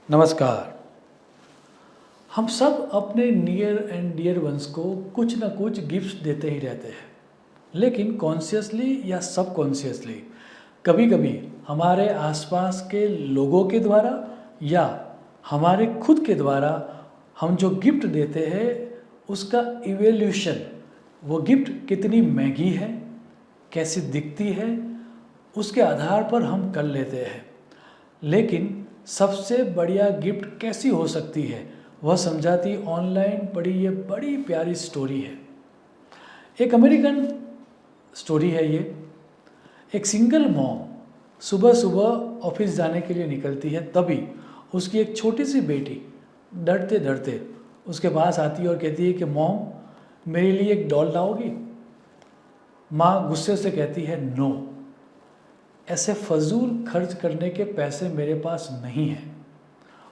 नमस्कार। हम सब अपने नियर एंड डियर वंस को कुछ ना कुछ गिफ्ट्स देते ही रहते हैं, लेकिन कॉन्शियसली या सबकॉन्शियसली कभी कभी हमारे आसपास के लोगों के द्वारा या हमारे खुद के द्वारा हम जो गिफ्ट देते हैं उसका इवोल्यूशन, वो गिफ्ट कितनी महंगी है, कैसी दिखती है, उसके आधार पर हम कर लेते हैं। लेकिन सबसे बढ़िया गिफ्ट कैसी हो सकती है वह समझाती ऑनलाइन पड़ी ये बड़ी प्यारी स्टोरी है। एक अमेरिकन स्टोरी है ये। एक सिंगल मॉम सुबह सुबह ऑफिस जाने के लिए निकलती है, तभी उसकी एक छोटी सी बेटी डरते डरते उसके पास आती है और कहती है कि मॉम मेरे लिए एक डॉल लाओगी। माँ गुस्से से कहती है नो, ऐसे फजूल खर्च करने के पैसे मेरे पास नहीं हैं।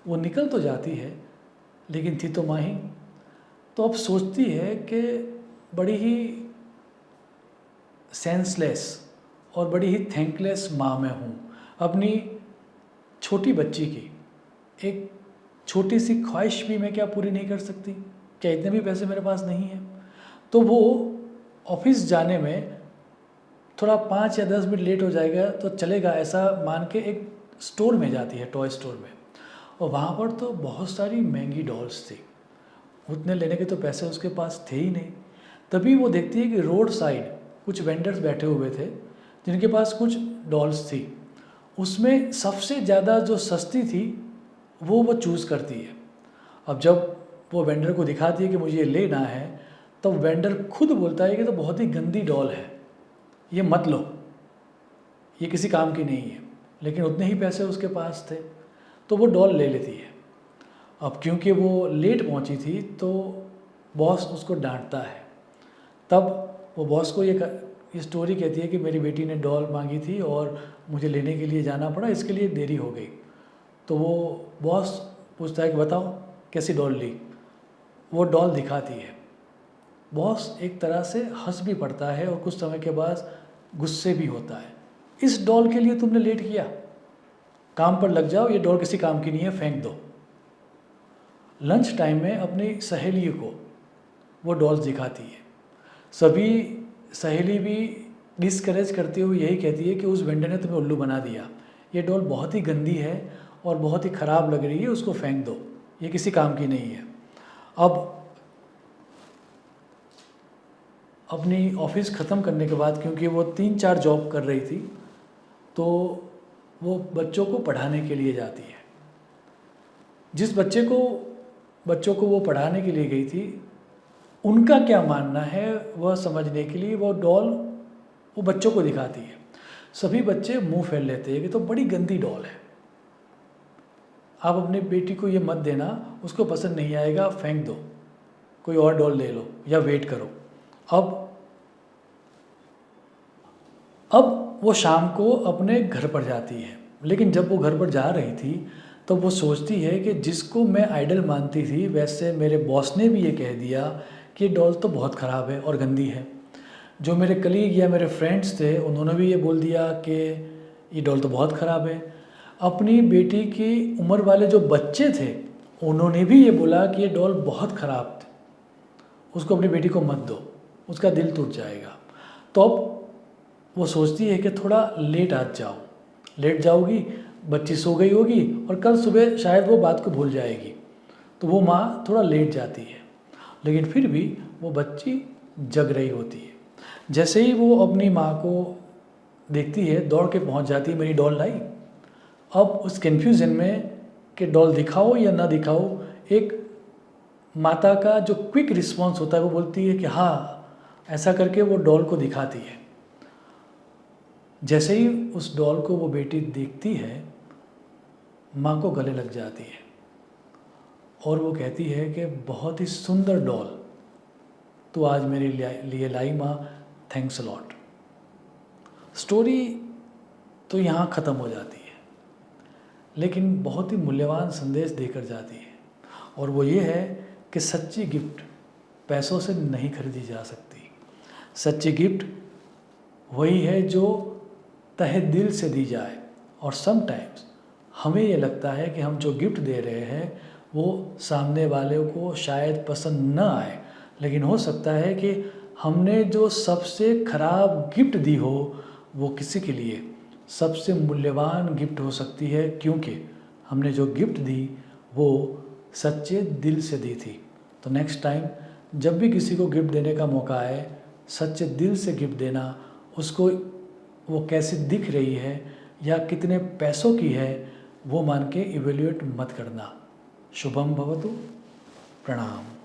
वो निकल तो जाती है लेकिन थी तो माँ ही। तो अब सोचती है कि बड़ी ही सेंसलेस और बड़ी ही थैंकलेस माँ मैं हूँ अपनी छोटी बच्ची की। एक छोटी सी ख्वाहिश भी मैं क्या पूरी नहीं कर सकती? क्या इतने भी पैसे मेरे पास नहीं हैं? तो वो ऑफिस जाने में थोड़ा 5 या 10 मिनट लेट हो जाएगा तो चलेगा, ऐसा मान के एक स्टोर में जाती है, टॉय स्टोर में। और वहाँ पर तो बहुत सारी महंगी डॉल्स थी, उतने लेने के तो पैसे उसके पास थे ही नहीं। तभी वो देखती है कि रोड साइड कुछ वेंडर्स बैठे हुए थे जिनके पास कुछ डॉल्स थी। उसमें सबसे ज़्यादा जो सस्ती थी वो चूज़ करती है। अब जब वो वेंडर को दिखाती है कि मुझे ये लेना है, तब वेंडर खुद बोलता है कि तो बहुत ही गंदी डॉल है, ये मत लो, ये किसी काम की नहीं है। लेकिन उतने ही पैसे उसके पास थे तो वो डॉल ले लेती है। अब क्योंकि वो लेट पहुंची थी तो बॉस उसको डांटता है। तब वो बॉस को ये स्टोरी कहती है कि मेरी बेटी ने डॉल मांगी थी और मुझे लेने के लिए जाना पड़ा, इसके लिए देरी हो गई। तो वो बॉस पूछता है कि बताओ कैसी डॉल ली। वो डॉल दिखाती है। बॉस एक तरह से हंस भी पड़ता है और कुछ समय के बाद गुस्से भी होता है। इस डॉल के लिए तुमने लेट किया, काम पर लग जाओ, ये डॉल किसी काम की नहीं है, फेंक दो। लंच टाइम में अपनी सहेली को वो डॉल्स दिखाती है। सभी सहेली भी डिस्करेज करते हुए यही कहती है कि उस वेंडर ने तुम्हें उल्लू बना दिया, ये डॉल बहुत ही गंदी है और बहुत ही ख़राब लग रही है, उसको फेंक दो, ये किसी काम की नहीं है। अब अपनी ऑफिस ख़त्म करने के बाद, क्योंकि वो 3-4 जॉब कर रही थी, तो वो बच्चों को पढ़ाने के लिए जाती है। जिस बच्चों को वो पढ़ाने के लिए गई थी, उनका क्या मानना है वह समझने के लिए वो डॉल वो बच्चों को दिखाती है। सभी बच्चे मुंह फेर लेते हैं कि तो बड़ी गंदी डॉल है, आप अपनी बेटी को ये मत देना, उसको पसंद नहीं आएगा, फेंक दो, कोई और डॉल ले लो या वेट करो। अब वो शाम को अपने घर पर जाती है, लेकिन जब वो घर पर जा रही थी तो वो सोचती है कि जिसको मैं आइडल मानती थी, वैसे मेरे बॉस ने भी ये कह दिया कि डॉल तो बहुत ख़राब है और गंदी है। जो मेरे कलीग या मेरे फ्रेंड्स थे उन्होंने भी ये बोल दिया कि ये डॉल तो बहुत ख़राब है। अपनी बेटी की उम्र वाले जो बच्चे थे उन्होंने भी ये बोला कि ये डॉल बहुत ख़राब थी, उसको अपनी बेटी को मत दो, उसका दिल टूट जाएगा। तो अब वो सोचती है कि थोड़ा लेट लेट जाओगी, बच्ची सो गई होगी और कल सुबह शायद वो बात को भूल जाएगी। तो वो माँ थोड़ा लेट जाती है, लेकिन फिर भी वो बच्ची जग रही होती है। जैसे ही वो अपनी माँ को देखती है, दौड़ के पहुँच जाती है, मेरी डॉल लाई। अब उस कन्फ्यूज़न में कि डॉल दिखाओ या ना दिखाओ, एक माता का जो क्विक रिस्पॉन्स होता है वो बोलती है कि हाँ, ऐसा करके वो डॉल को दिखाती है। जैसे ही उस डॉल को वो बेटी देखती है, माँ को गले लग जाती है और वो कहती है कि बहुत ही सुंदर डॉल तो आज मेरे लिए लाई माँ, थैंक्स अ लॉट। स्टोरी तो यहाँ ख़त्म हो जाती है, लेकिन बहुत ही मूल्यवान संदेश देकर जाती है, और वो ये है कि सच्ची गिफ्ट पैसों से नहीं खरीदी जा सकती। सच्ची गिफ्ट वही है जो तहे दिल से दी जाए, और समटाइम्स हमें ये लगता है कि हम जो गिफ्ट दे रहे हैं वो सामने वाले को शायद पसंद न आए, लेकिन हो सकता है कि हमने जो सबसे खराब गिफ्ट दी हो वो किसी के लिए सबसे मूल्यवान गिफ्ट हो सकती है, क्योंकि हमने जो गिफ्ट दी वो सच्चे दिल से दी थी। तो नेक्स्ट टाइम जब भी किसी को गिफ्ट देने का मौका आए, सच्चे दिल से गिफ्ट देना। उसको वो कैसी दिख रही है या कितने पैसों की है वो मान के इवेल्युएट मत करना। शुभम भवतु। प्रणाम।